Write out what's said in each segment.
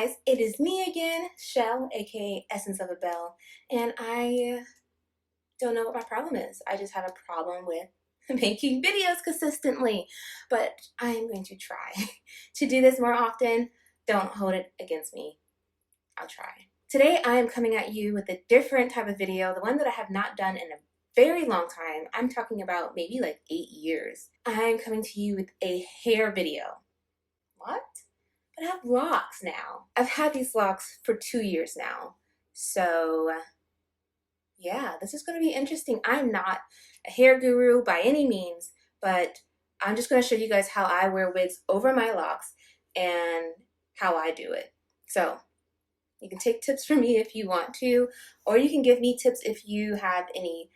guys, it is me again, Shell, aka Essence of a Belle, and I don't know what my problem is. I just have a problem with making videos consistently, but I am going to try to do this more often. Don't hold it against me. I'll try. Today I am coming at you with a different type of video, the one that I have not done in a very long time. I'm talking about maybe like 8 years. I'm coming to you with a hair video. What? But I have locks now. I've had these locks for 2 years now. So yeah, this is going to be interesting. I'm not a hair guru by any means, but I'm just going to show you guys how I wear wigs over my locks and how I do it. So you can take tips from me if you want to, or you can give me tips if you have any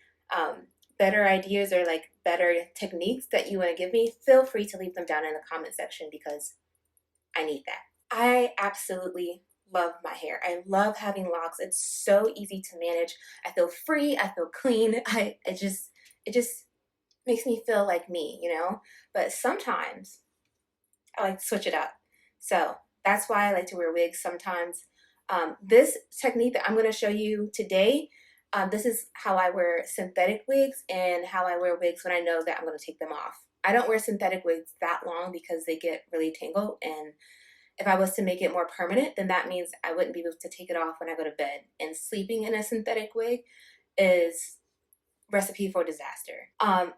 better ideas or like better techniques that you want to give me. Feel free to leave them down in the comment section because I need that. I absolutely love my hair. I love having locks. It's so easy to manage. I feel free. I feel clean. It just makes me feel like me, you know? But sometimes I like to switch it up. So that's why I like to wear wigs sometimes. This technique that I'm going to show you today, this is how I wear synthetic wigs and how I wear wigs when I know that I'm going to take them off. I don't wear synthetic wigs that long because they get really tangled, and if I was to make it more permanent, then that means I wouldn't be able to take it off when I go to bed. And sleeping in a synthetic wig is recipe for disaster.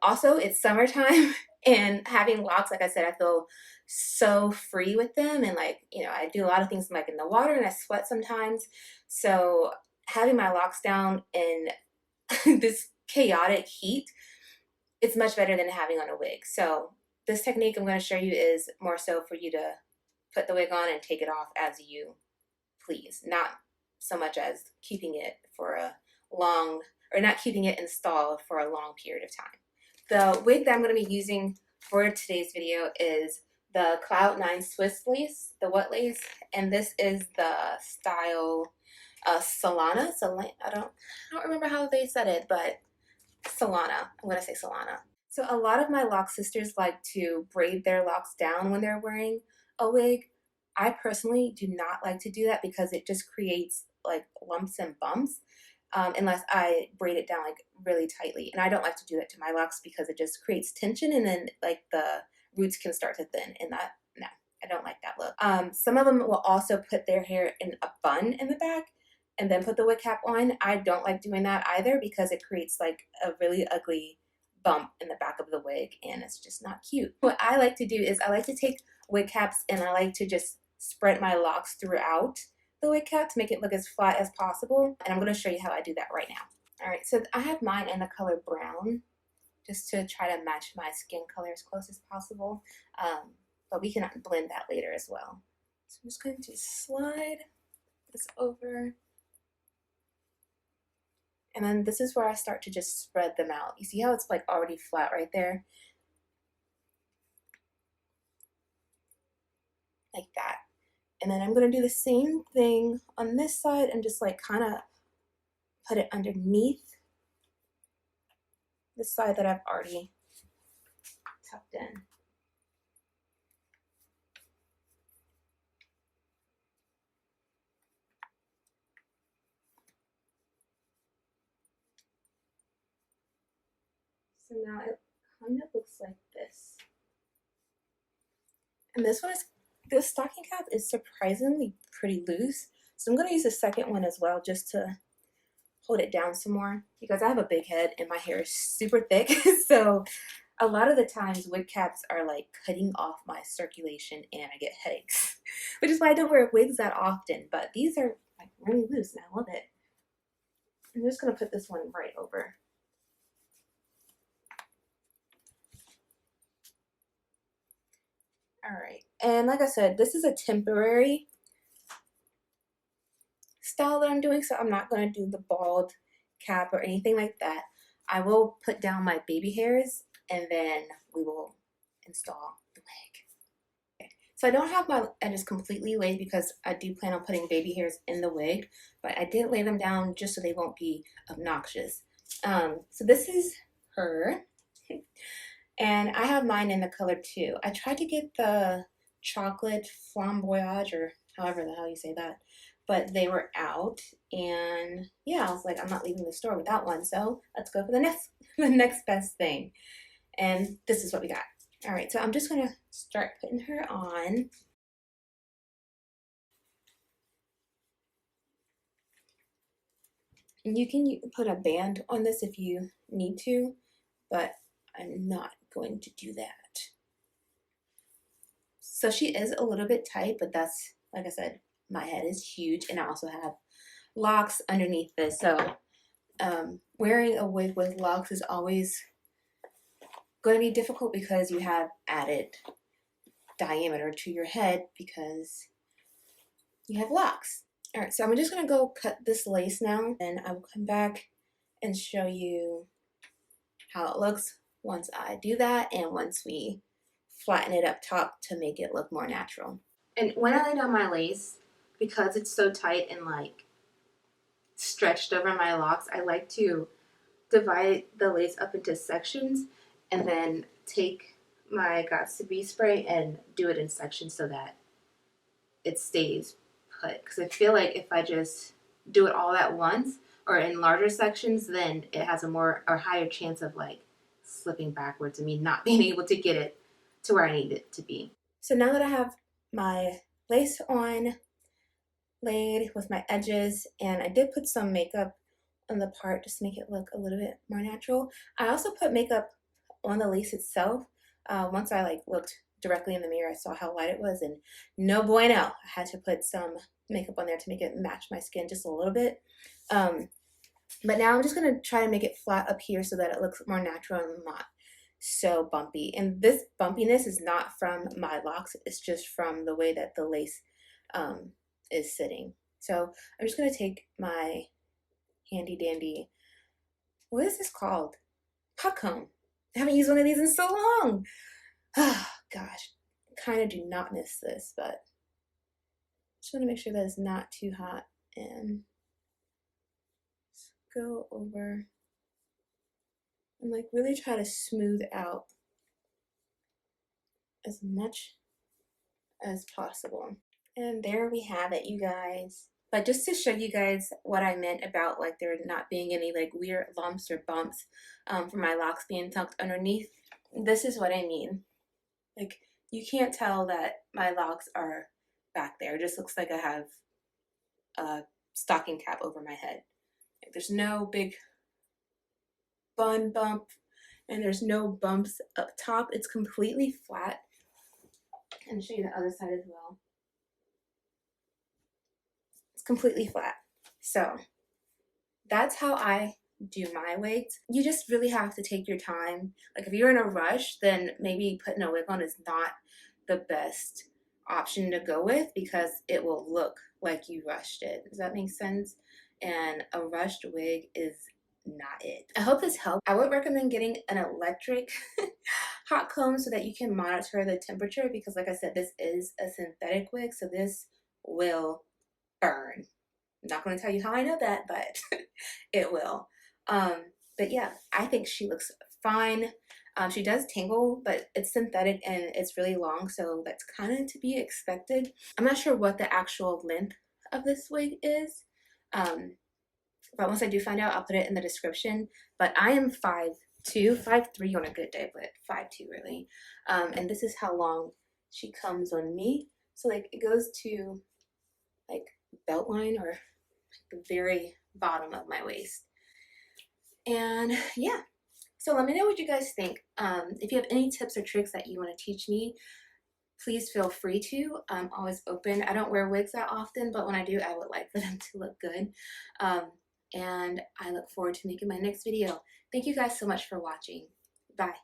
Also, it's summertime and having locks, like I said, I feel so free with them. And like, you know, I do a lot of things like in the water and I sweat sometimes. So having my locks down in this chaotic heat, it's much better than having on a wig. So this technique I'm going to show you is more so for you to put the wig on and take it off as you please, not so much as keeping it for a long, or not keeping it installed for a long period of time. The wig that I'm going to be using for today's video is the Cloud9 Swiss lace, the wet lace, and this is the style Solana. I don't remember how they said it, but Solana. I'm going to say Solana. So a lot of my lock sisters like to braid their locks down when they're wearing a wig. I personally do not like to do that because it just creates like lumps and bumps unless I braid it down like really tightly. And I don't like to do that to my locks because it just creates tension and then like the roots can start to thin, and that, no, I don't like that look. Some of them will also put their hair in a bun in the back and then put the wig cap on. I don't like doing that either because it creates like a really ugly bump in the back of the wig and it's just not cute. What I like to do is I like to take wig caps and I like to just spread my locks throughout the wig cap to make it look as flat as possible. And I'm going to show you how I do that right now. All right, so I have mine in the color brown just to try to match my skin color as close as possible. But we can blend that later as well. So I'm just going to slide this over. And then this is where I start to just spread them out. You see how it's like already flat right there? Like that. And then I'm going to do the same thing on this side and just like kind of put it underneath the side that I've already tucked in. So now it kind of looks like this. And this stocking cap is surprisingly pretty loose. So I'm going to use the second one as well just to hold it down some more because I have a big head and my hair is super thick. So a lot of the times wig caps are like cutting off my circulation and I get headaches, which is why I don't wear wigs that often. But these are like really loose and I love it. I'm just going to put this one right over. All right, and like I said, this is a temporary style that I'm doing, so I'm not going to do the bald cap or anything like that. I will put down my baby hairs and then we will install the wig. Okay. So I don't have my edges completely laid because I do plan on putting baby hairs in the wig, but I did lay them down just so they won't be obnoxious. So this is her. And I have mine in the color 2. I tried to get the chocolate flamboyage, or however the hell you say that. But they were out, and yeah, I was like, I'm not leaving the store without one, so let's go for the next the next best thing. And this is what we got. All right, so I'm just gonna start putting her on. And you can put a band on this if you need to, but I'm not going to do that. So she is a little bit tight, but that's, like I said, my head is huge, and I also have locks underneath this. So wearing a wig with locks is always going to be difficult because you have added diameter to your head because you have locks. All right, so I'm just going to go cut this lace now, and I will come back and show you how it looks once I do that and once we flatten it up top to make it look more natural. And when I lay down my lace, because it's so tight and like stretched over my locks, I like to divide the lace up into sections and then take my Got2b spray and do it in sections so that it stays put. Because I feel like if I just do it all at once or in larger sections, then it has a more or higher chance of like slipping backwards and me not being able to get it to where I need it to be. So now that I have my lace on, laid with my edges, and I did put some makeup on the part just to make it look a little bit more natural. I also put makeup on the lace itself. Once I like looked directly in the mirror, I saw how light it was, and no bueno. I had to put some makeup on there to make it match my skin just a little bit. But now I'm just gonna try to make it flat up here so that it looks more natural and not so bumpy. And this bumpiness is not from my locks, it's just from the way that the lace is sitting. So I'm just gonna take my handy dandy, what is this called? Hot comb. I haven't used one of these in so long. Oh gosh, kind of do not miss this, but just want to make sure that it's not too hot and go over and like really try to smooth out as much as possible. And there we have it, you guys. But just to show you guys what I meant about like there not being any like weird lumps or bumps from my locks being tucked underneath, this is what I mean. Like you can't tell that my locks are back there. It just looks like I have a stocking cap over my head. Like, there's no big bun bump and there's no bumps up top. It's completely flat. And I'll show you the other side as well. It's completely flat. So that's how I do my wigs. You just really have to take your time. Like if you're in a rush, then maybe putting a wig on is not the best option to go with because it will look like you rushed it. Does that make sense? And a rushed wig is not it. I hope this helped. I would recommend getting an electric hot comb so that you can monitor the temperature because like I said, this is a synthetic wig, so this will burn. I'm not going to tell you how I know that, but it will. But yeah, I think she looks fine. She does tangle, but it's synthetic and it's really long, so that's kind of to be expected. I'm not sure what the actual length of this wig is, but once I do find out, I'll put it in the description. But I am 5'2", 5'3" on a good day, but 5'2" really. And this is how long she comes on me. So like it goes to like belt line or the very bottom of my waist. And yeah, so let me know what you guys think. If you have any tips or tricks that you want to teach me, please feel free to. I'm always open. I don't wear wigs that often, but when I do, I would like for them to look good. And I look forward to making my next video. Thank you guys so much for watching. Bye.